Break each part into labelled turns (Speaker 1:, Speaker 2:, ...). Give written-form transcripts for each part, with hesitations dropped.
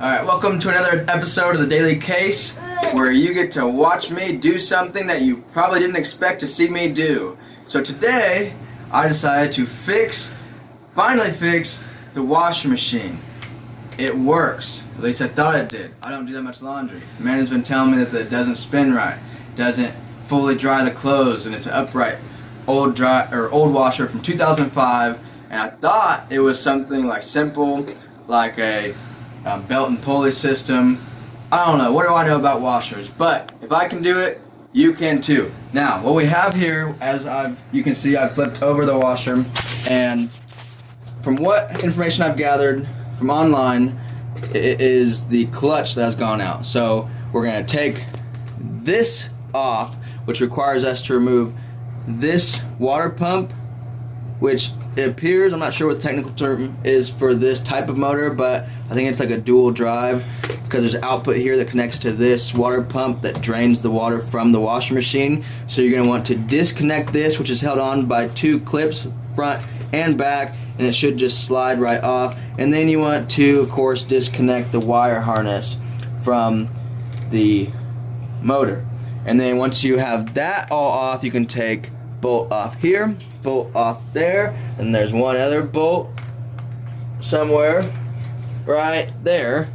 Speaker 1: Alright, welcome to another episode of the Daily Case, where you get to watch me do something that you probably didn't expect to see me do. So today, I decided to finally fix the washing machine. It works. At least I thought it did. I don't do that much laundry. The man has been telling me that it doesn't spin right, doesn't fully dry the clothes, and it's an upright old washer from 2005. And I thought it was something like simple, like a belt and pulley system. I don't know. What do I know about washers? But if I can do it, you can too. Now, what we have here, as you can see, I've flipped over the washer, and from what information I've gathered from online, it is the clutch that has gone out. So we're going to take this off, which requires us to remove this water pump, which it appears, I'm not sure what the technical term is for this type of motor, but I think it's like a dual drive, because there's an output here that connects to this water pump that drains the water from the washing machine. So you're going to want to disconnect this, which is held on by two clips, front and back, and it should just slide right off. And then you want to, of course, disconnect the wire harness from the motor. And then once you have that all off, you can take bolt off here, bolt off there, and there's one other bolt somewhere right there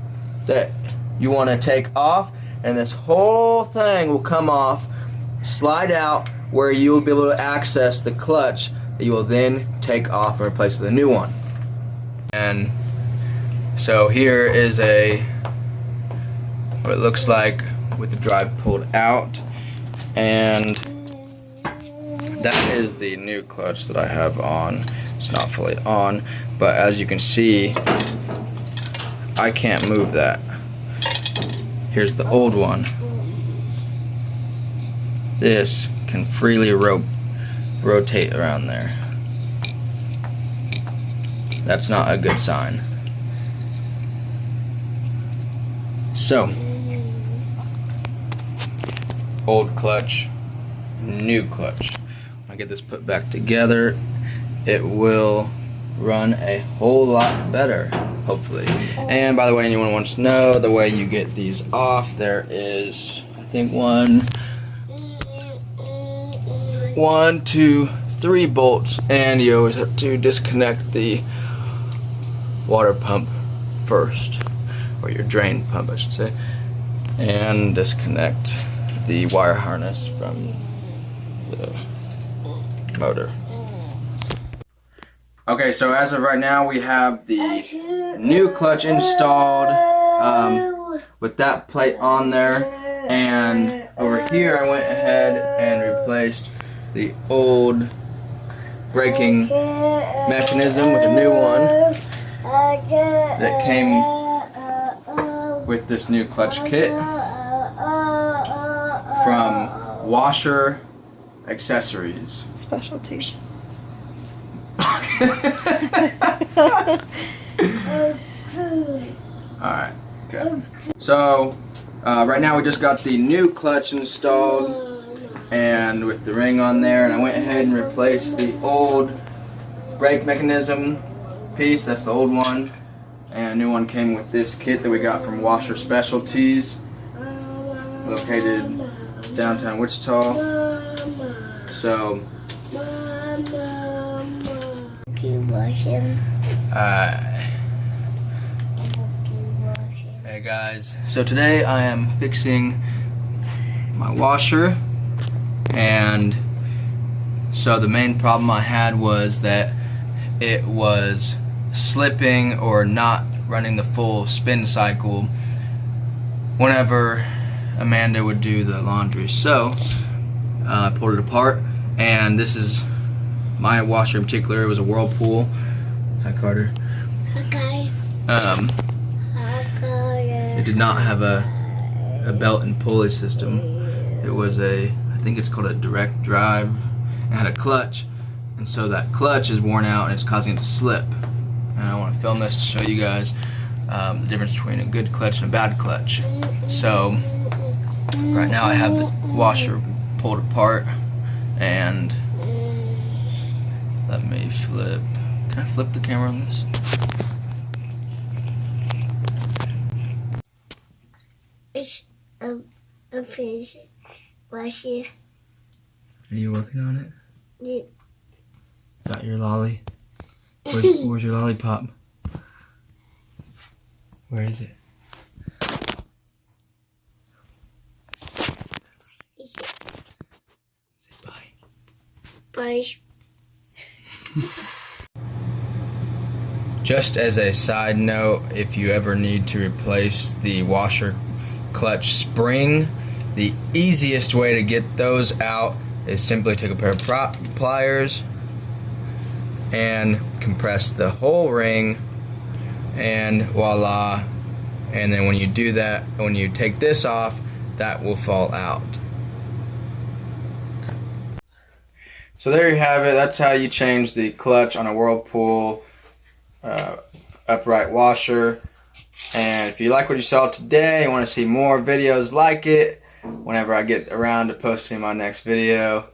Speaker 1: that you want to take off, and this whole thing will come off, slide out, where you will be able to access the clutch that you will then take off and replace with a new one. And so here is what it looks like with the drive pulled out, and that is the new clutch that I have on. It's not fully on, but as you can see, I can't move that. Here's the old one. This can freely rotate around there. That's not a good sign. So, old clutch, new clutch. When I get this put back together, it will run a whole lot better, hopefully. And by the way, anyone wants to know the way you get these off, there is, I think, one, two, three bolts, and you always have to disconnect the water pump first, or your drain pump, I should say, and disconnect the wire harness from the motor. Okay, so as of right now, we have the new clutch installed with that plate on there, and over here I went ahead and replaced the old braking mechanism with a new one that came with this new clutch kit from Washer Accessories.
Speaker 2: Specialties.
Speaker 1: Alright, okay. So, right now we just got the new clutch installed and with the ring on there, and I went ahead and replaced the old brake mechanism piece. That's the old one, and a new one came with this kit that we got from Washer Specialties, located downtown Wichita. So, hey guys, so today I am fixing my washer, and so the main problem I had was that it was slipping or not running the full spin cycle whenever Amanda would do the laundry. So I pulled it apart, and this is my washer in particular. It was a Whirlpool. Hi, Carter.
Speaker 2: Okay.
Speaker 1: It did not have a belt and pulley system. It was I think it's called a direct drive. It had a clutch, and so that clutch is worn out and it's causing it to slip. And I want to film this to show you guys the difference between a good clutch and a bad clutch. So right now I have the washer pulled apart, and let me flip. Can I flip the camera on this?
Speaker 2: It's a fish washer.
Speaker 1: Are you working on it?
Speaker 2: Yeah.
Speaker 1: Got your lolly? Where's your lollipop? Where is it? Say bye.
Speaker 2: Bye.
Speaker 1: Just as a side note, if you ever need to replace the washer clutch spring, the easiest way to get those out is simply take a pair of pliers and compress the whole ring, and voila. And then when you do that, when you take this off, that will fall out. So there you have it. That's how you change the clutch on a Whirlpool upright washer. And if you like what you saw today and want to see more videos like it, whenever I get around to posting my next video,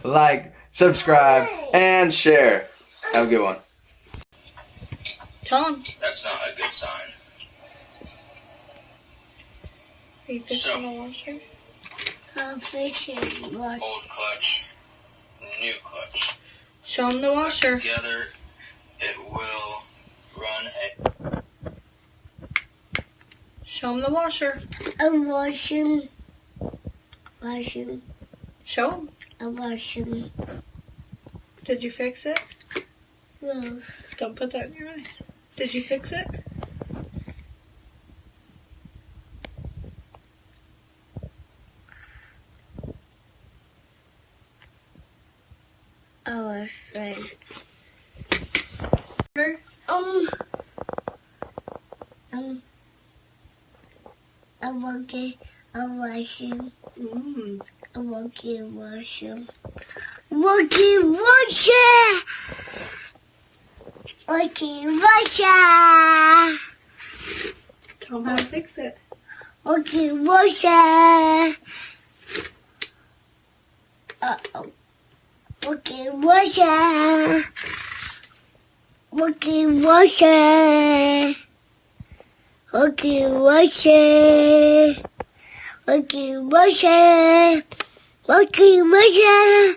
Speaker 1: like, subscribe, and share. Have a good one.
Speaker 3: Tell him.
Speaker 1: That's not a good sign.
Speaker 3: Are you fixing the washer?
Speaker 2: I'm fixing wash.
Speaker 1: Old clutch, new clutch.
Speaker 3: Show him the washer.
Speaker 1: Together, it will run
Speaker 3: Show him the washer.
Speaker 2: I'm washing.
Speaker 3: Show him.
Speaker 2: I'm washing.
Speaker 3: Did you fix it?
Speaker 2: No.
Speaker 3: Don't put that in your eyes. Did you fix it?
Speaker 2: I was right. I'm working. I'm washing. I'm working. Washing. Working. Washer. Working. Washer.
Speaker 3: Tell him how to fix it.
Speaker 2: Working. Washer. Uh-oh. Working. Washer. Working. Washer. Okay, washer. Okay, washer. Okay, washer.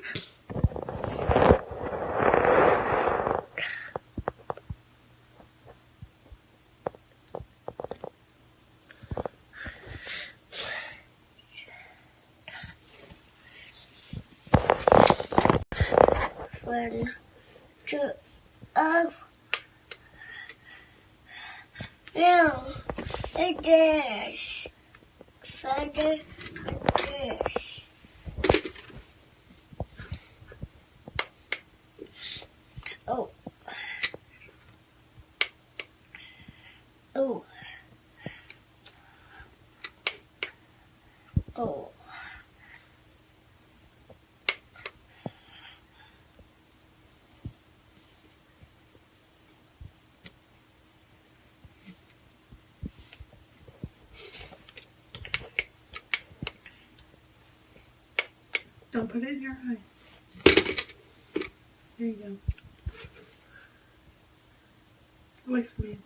Speaker 2: One, two, no. It is. Father, this. Oh. Oh. Oh.
Speaker 3: Don't put it in your eye. There you go. Away from me.